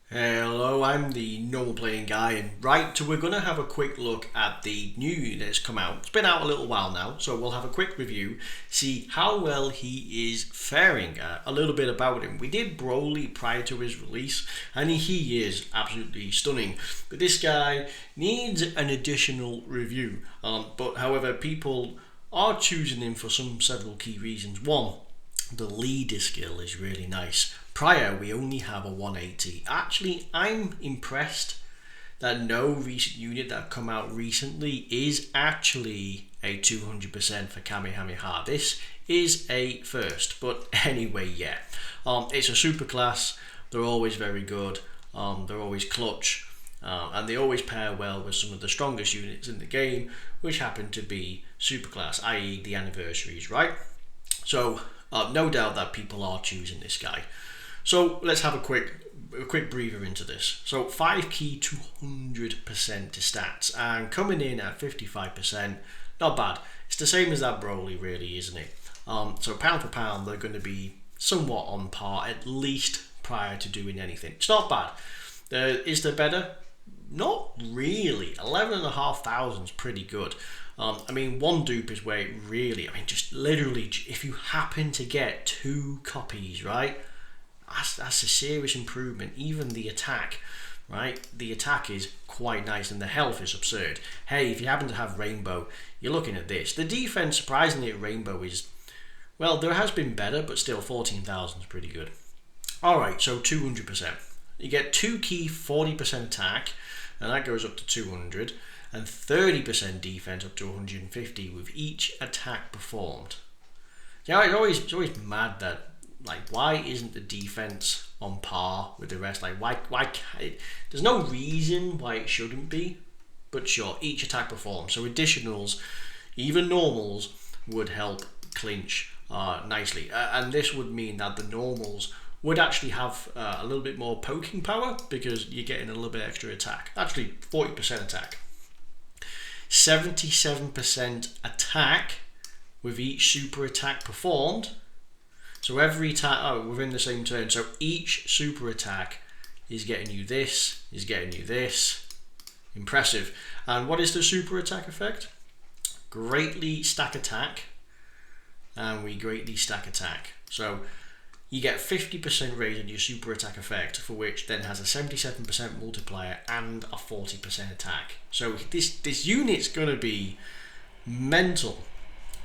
Hello, I'm the normal playing guy, and right, so we're going to have a quick look at the new unit that's come out. It's been out a little while now, so we'll have a quick review, see how well he is faring, a little bit about him. We did Broly prior to his release, and he is absolutely stunning, but this guy needs an additional review. But however, people are choosing him for several key reasons. One, the leader skill is really nice. Prior, we only have a 180. Actually, I'm impressed that no recent unit that come out recently is actually a 200% for Kamehameha. This is a first, but anyway, yeah. It's a super class. They're always very good. They're always clutch. And they always pair well with some of the strongest units in the game, which happen to be superclass, i.e. the anniversaries, right? So no doubt that people are choosing this guy. So let's have a quick breather into this. So 5 key 200% to stats, and coming in at 55%, not bad. It's the same as that Broly, really, isn't it? So pound for pound, they're going to be somewhat on par, at least prior to doing anything. It's not bad. Is there better? Not really. 11,500 is pretty good. I mean, one dupe is where it really, just literally, if you happen to get 2 copies, right? That's a serious improvement. Even the attack, right? The attack is quite nice, and the health is absurd. Hey, if you happen to have Rainbow, you're looking at this. The defense, surprisingly, at Rainbow is, well, there has been better, but still 14,000 is pretty good. Alright, so 200%. You get 2 key 40% attack, and that goes up to 200, and 30% defense up to 150 with each attack performed. Yeah, it's always mad that, like, why isn't the defense on par with the rest? Like, why can't it? There's no reason why it shouldn't be, but sure, each attack performs. So additionals, even normals, would help clinch nicely, and this would mean that the normals would actually have a little bit more poking power because you're getting a little bit extra attack. Actually, 40% attack, 77% attack with each super attack performed. So every time, within the same turn, so each super attack is getting you this, is getting you this. Impressive. And what is the super attack effect? Greatly stack attack, and we greatly stack attack. So you get 50% raise on your super attack effect, for which then has a 77% multiplier and a 40% attack. So this unit's going to be mental.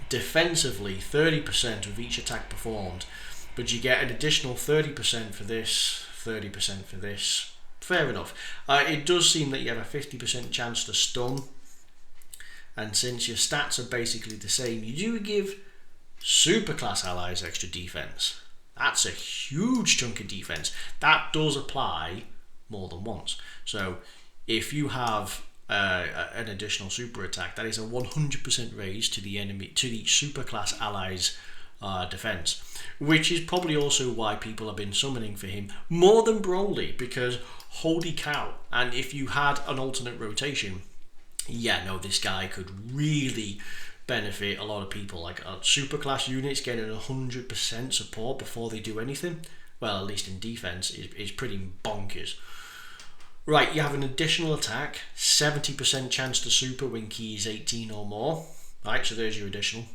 Defensively, 30% of each attack performed, but you get an additional 30% for this, 30% for this. Fair enough. It does seem that you have a 50% chance to stun, and since your stats are basically the same, you do give superclass allies extra defense. That's a huge chunk of defense. That does apply more than once. So if you have an additional super attack, that is a 100% raise to the enemy, to the superclass allies' defense, which is probably also why people have been summoning for him more than Broly, because holy cow. And if you had an alternate rotation, yeah, no, this guy could really benefit a lot of people. Like superclass units getting 100% support before they do anything, well, at least in defense, is pretty bonkers. Right, you have an additional attack, 70% chance to super when key is 18 or more. Right, so there's your additional.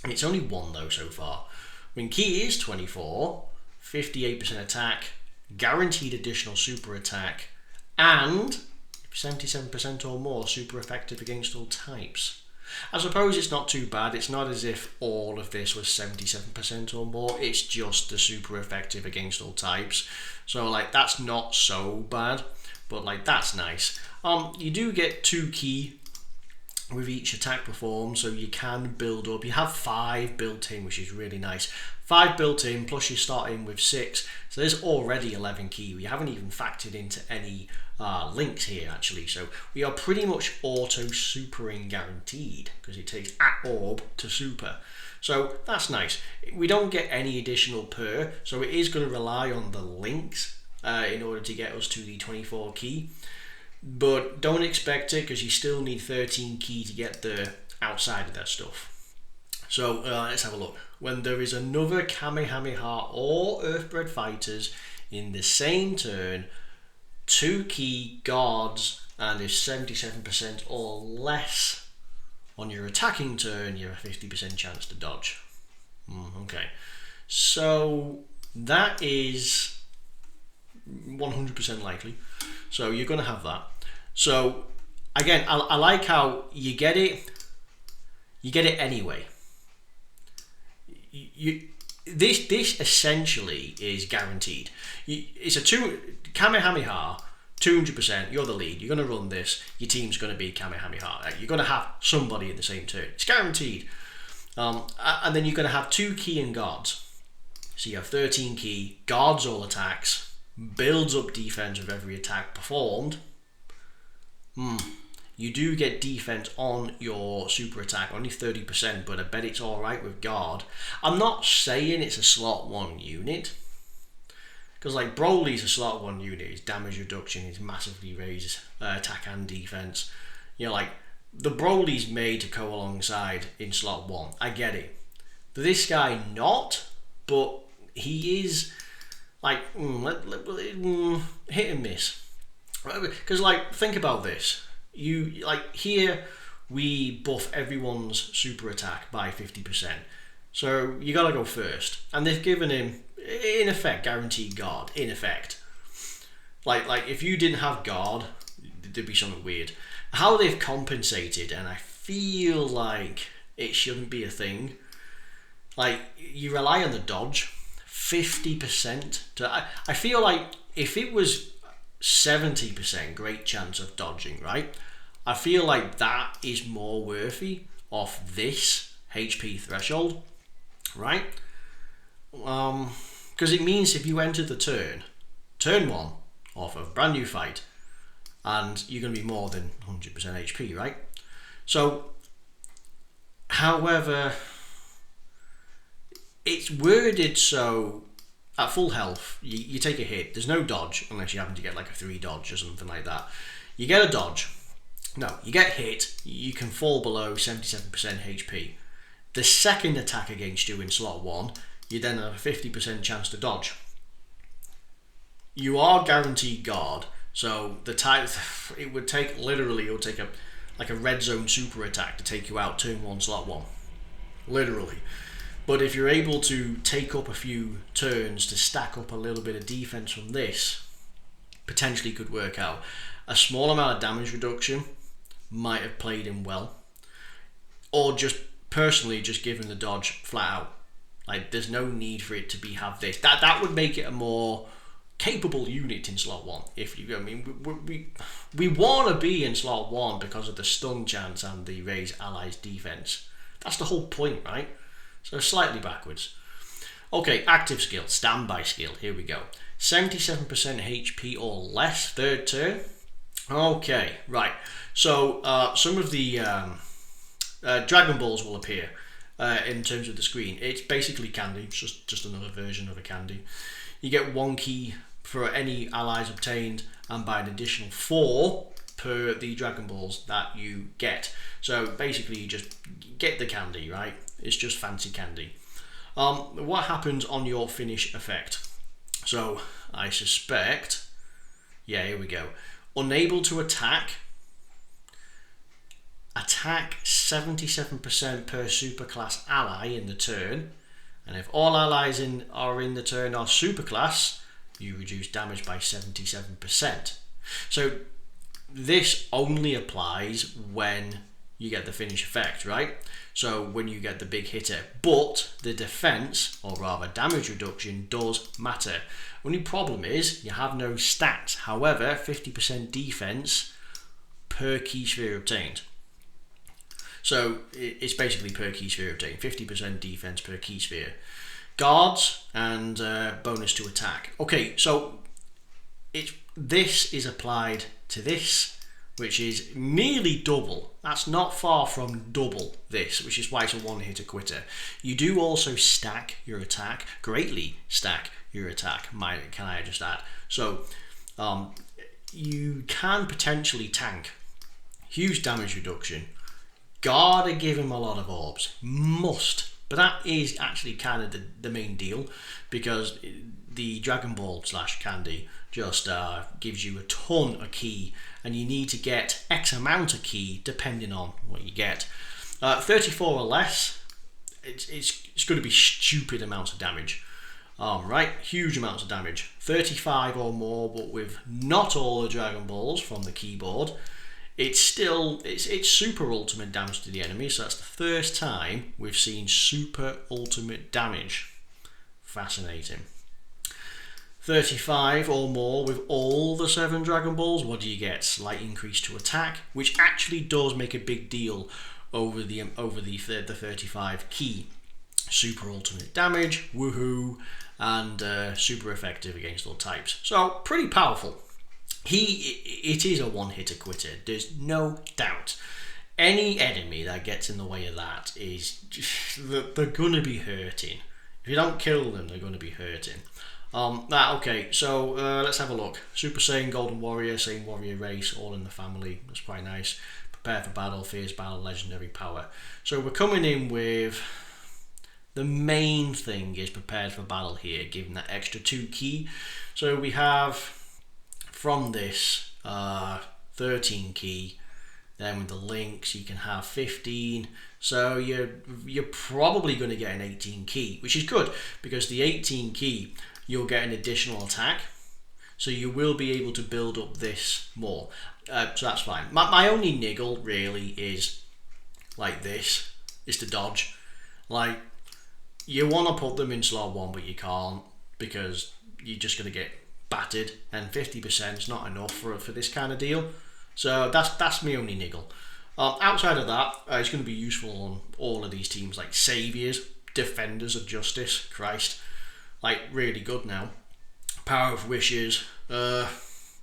It's only 1 though so far. When key is 24, 58% attack, guaranteed additional super attack, and 77% or more super effective against all types. I suppose it's not too bad. It's not as if all of this was 77% or more. It's just the super effective against all types. So like, that's not so bad. But like, that's nice. You do get 2 key with each attack performed, so you can build up. You have 5 built in, which is really nice. 5 built in, plus you start in with 6, so there's already 11 key. We haven't even factored into any links here actually, so we are pretty much auto supering guaranteed, because it takes at orb to super. So that's nice. We don't get any additional per, so it is going to rely on the links in order to get us to the 24 key, but don't expect it, because you still need 13 key to get there outside of that stuff. So let's have a look. When there is another Kamehameha or Earthbred fighters in the same turn, 2 key guards and is 77% or less on your attacking turn, you have a 50% chance to dodge. Okay, so that is 100% likely. So you're going to have that. So again, I like how you get it. You get it anyway. This essentially is guaranteed. It's a Kamehameha, 200%. You're the lead. You're going to run this. Your team's going to be Kamehameha. You're going to have somebody in the same turn. It's guaranteed. And then you're going to have 2 key and guards. So you have 13 key, guards all attacks, builds up defense with every attack performed. You do get defense on your super attack, only 30%, but I bet it's alright with guard. I'm not saying it's a slot 1 unit, because like Broly's a slot 1 unit, his damage reduction is massively raised, attack and defense. You know, like the Broly's made to go alongside in slot 1. I get it. This guy not, but he is like hit and miss. Because like think about this. You like here we buff everyone's super attack by 50%. So you gotta go first. And they've given him in effect guaranteed guard, in effect. Like if you didn't have guard, there'd be something weird. How they've compensated, and I feel like it shouldn't be a thing. Like you rely on the dodge 50% to I feel like if it was 70% great chance of dodging, right? I feel like that is more worthy of this HP threshold, right? Because it means if you enter the turn 1 off of brand new fight, and you're going to be more than 100% HP, right? So, however, it's worded so at full health, you take a hit. There's no dodge unless you happen to get like a 3 dodge or something like that. You get a dodge. No, you get hit. You can fall below 77% HP. The second attack against you in slot 1, you then have a 50% chance to dodge. You are guaranteed guard. So the type it would take a red zone super attack to take you out turn 1 slot 1. Literally. But if you're able to take up a few turns to stack up a little bit of defense from this, potentially could work out. A small amount of damage reduction might have played him well. Or just personally just given the dodge flat out. Like there's no need for it to have this. That would make it a more capable unit in slot 1. If you, I mean, we want to be in slot 1 because of the stun chance and the raise allies defense. That's the whole point, right? So slightly backwards. Okay, active skill, standby skill. Here we go. 77% HP or less, third turn. Okay, right. So some of the Dragon Balls will appear in terms of the screen. It's basically candy. It's just another version of a candy. You get 1 key for any allies obtained, and by an additional 4 per the Dragon Balls that you get. So basically you just get the candy, right? It's just fancy candy. What happens on your finish effect? So I suspect, yeah, here we go. Unable to attack 77% per superclass ally in the turn, and if all allies are in the turn are superclass, you reduce damage by 77%. So this only applies when you get the finish effect, right? So when you get the big hitter, but the defense, or rather damage reduction, does matter. Only problem is you have no stats. However, 50% defense per key sphere obtained. So it's basically per key sphere obtained, 50% defense per key sphere. Guards and bonus to attack. Okay, so this is applied to this, which is nearly double. That's not far from double this, which is why it's a one-hitter quitter. You do also stack your attack, greatly stack your attack, can I just add. So you can potentially tank huge damage reduction. Gotta give him a lot of orbs, must. But that is actually kind of the main deal, because the Dragon Ball / candy just gives you a ton of ki, and you need to get X amount of ki depending on what you get. 34 or less, it's going to be stupid amounts of damage. Right, huge amounts of damage. 35 or more, but with not all the Dragon Balls from the keyboard, it's super ultimate damage to the enemy. So that's the first time we've seen super ultimate damage. Fascinating. 35 or more with all the 7 Dragon Balls, what do you get? Slight increase to attack, which actually does make a big deal over the 35 ki. Super ultimate damage, woohoo, and super effective against all types. So pretty powerful. It is a one-hitter quitter. There's no doubt. Any enemy that gets in the way of that they're gonna be hurting. If you don't kill them, they're gonna be hurting. Okay, so let's have a look. Super Saiyan, Golden Warrior, Saiyan Warrior race, all in the family. That's quite nice. Prepare for battle, fierce battle, legendary power. So we're coming in with the main thing is prepared for battle here, given that extra 2 ki. So we have from this 13 ki. Then with the links, you can have 15. So you're probably going to get an 18 ki, which is good because the 18 ki you'll get an additional attack, so you will be able to build up this more. So that's fine. My only niggle really is like this, is to dodge. Like, you want to put them in slot 1, but you can't because you're just going to get battered, and 50% is not enough for this kind of deal. So that's my only niggle. Outside of that, it's going to be useful on all of these teams, like Saviors, Defenders of Justice, Christ, like really good now. Power of Wishes,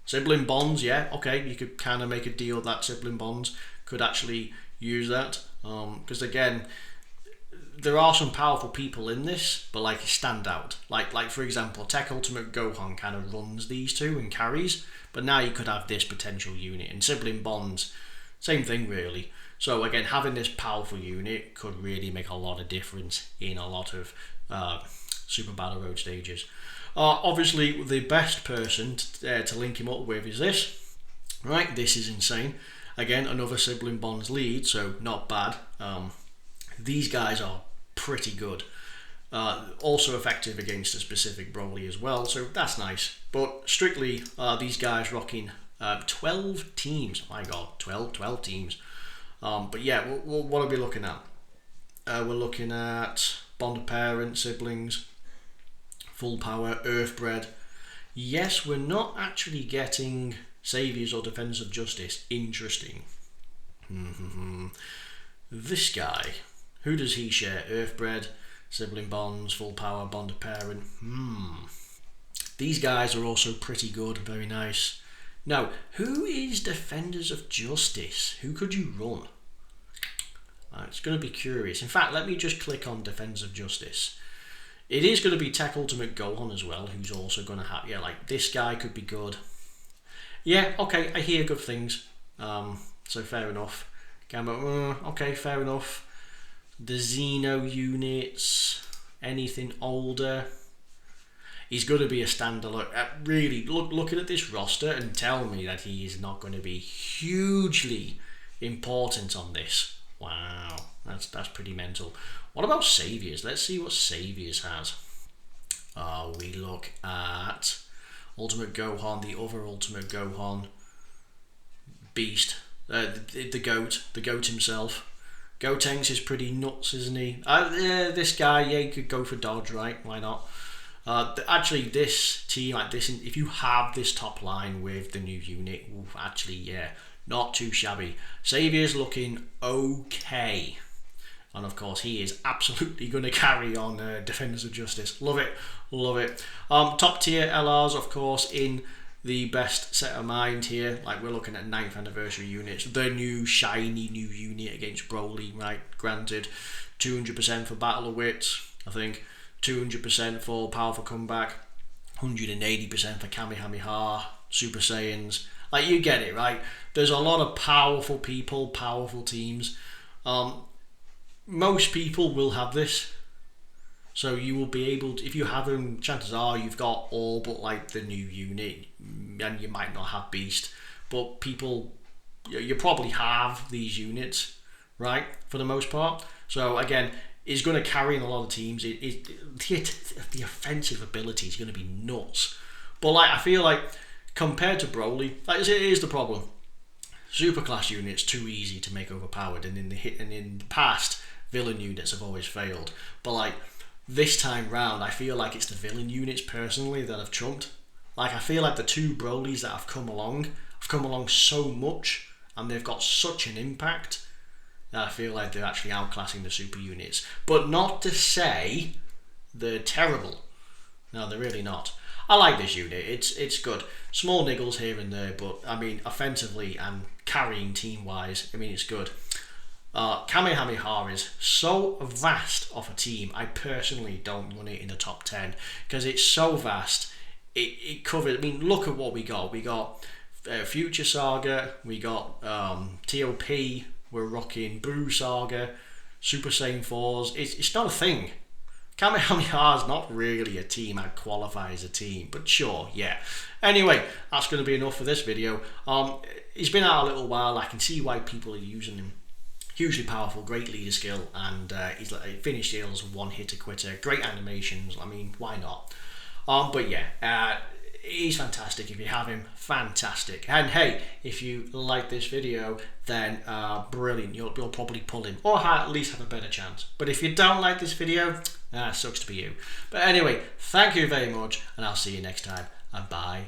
Sibling Bonds, yeah, okay, you could kind of make a deal that Sibling Bonds could actually use that, because again, there are some powerful people in this, but like stand out. Like for example, Tech Ultimate Gohan kind of runs these two and carries, but now you could have this potential unit, and Sibling Bonds, same thing really. So again, having this powerful unit could really make a lot of difference in a lot of Super Battle Road stages. Obviously, the best person to link him up with is this. Right, this is insane. Again, another Sibling Bonds lead, so not bad. These guys are pretty good. Also effective against a specific Broly as well, so that's nice. But strictly, these guys rocking 12 teams. My God, 12 teams. But yeah, what are we looking at? We're looking at Bonded Parent, Siblings, Full Power, Earthbred. Yes, we're not actually getting Saviors or Defenders of Justice. Interesting. This guy, who does he share? Earthbred, Sibling Bonds, Full Power, Bonded Parent. These guys are also pretty good, very nice. Now, who is Defenders of Justice? Who could you run? It's going to be curious. In fact, let me just click on Defenders of Justice. It is going to be Tech Ultimate Gohan as well, who's also going to have, yeah, like this guy could be good. Yeah, okay, I hear good things. So fair enough. Okay, fair enough. The Xeno units, anything older. He's going to be a standalone. Really, looking at this roster and tell me that he is not going to be hugely important on this. Wow, that's pretty mental. What about Saviors? Let's see what Saviors has. We look at Ultimate Gohan, the other Ultimate Gohan, Beast, the goat himself. Gotenks is pretty nuts, isn't he? This guy, yeah, you could go for dodge, right? Why not? Actually, this team, like this, if you have this top line with the new unit, actually, yeah, not too shabby. Savior's looking okay. And of course, he is absolutely going to carry on Defenders of Justice. Love it, love it. Top tier LRs, of course, in the best set of mind here. Like, we're looking at 9th anniversary units. The new shiny new unit against Broly, right? Granted, 200% for Battle of Wits, I think. 200% for Powerful Comeback. 180% for Kamehameha, Super Saiyans. Like, you get it, right? There's a lot of powerful people, powerful teams. Most people will have this. So you will be able to, if you have them, chances are you've got all but like the new unit, and you might not have Beast, but people, you probably have these units, right, for the most part. So again, it's going to carry in a lot of teams. The offensive ability is going to be nuts. But like, I feel like compared to Broly, like, here's the problem: superclass units too easy to make overpowered, and in the past, villain units have always failed. But like this time round, I feel like it's the villain units personally that have trumped. Like, I feel like the two Brolys that have come along so much, and they've got such an impact, that I feel like they're actually outclassing the super units. But not to say they're terrible. No, they're really not. I like this unit. It's good. Small niggles here and there, but I mean, offensively and carrying team wise, I mean, it's good. Kamehameha is so vast of a team. I personally don't run it in the top 10 because it's so vast. It covers. I mean, look at what we got. We got Future Saga. We got TOP. We're rocking Boo Saga, Super Saiyan 4s. It's not a thing. Kamehameha is not really a team. I'd qualify as a team, but sure, yeah. Anyway, that's going to be enough for this video. He's been out a little while. I can see why people are using him. Hugely powerful, great leader skill, and he's like finished deals, one-hitter quitter, great animations. I mean, why not? But yeah, he's fantastic. If you have him, fantastic. And hey, if you like this video, then brilliant. You'll probably pull him, or at least have a better chance. But if you don't like this video, sucks to be you. But anyway, thank you very much, and I'll see you next time. And bye.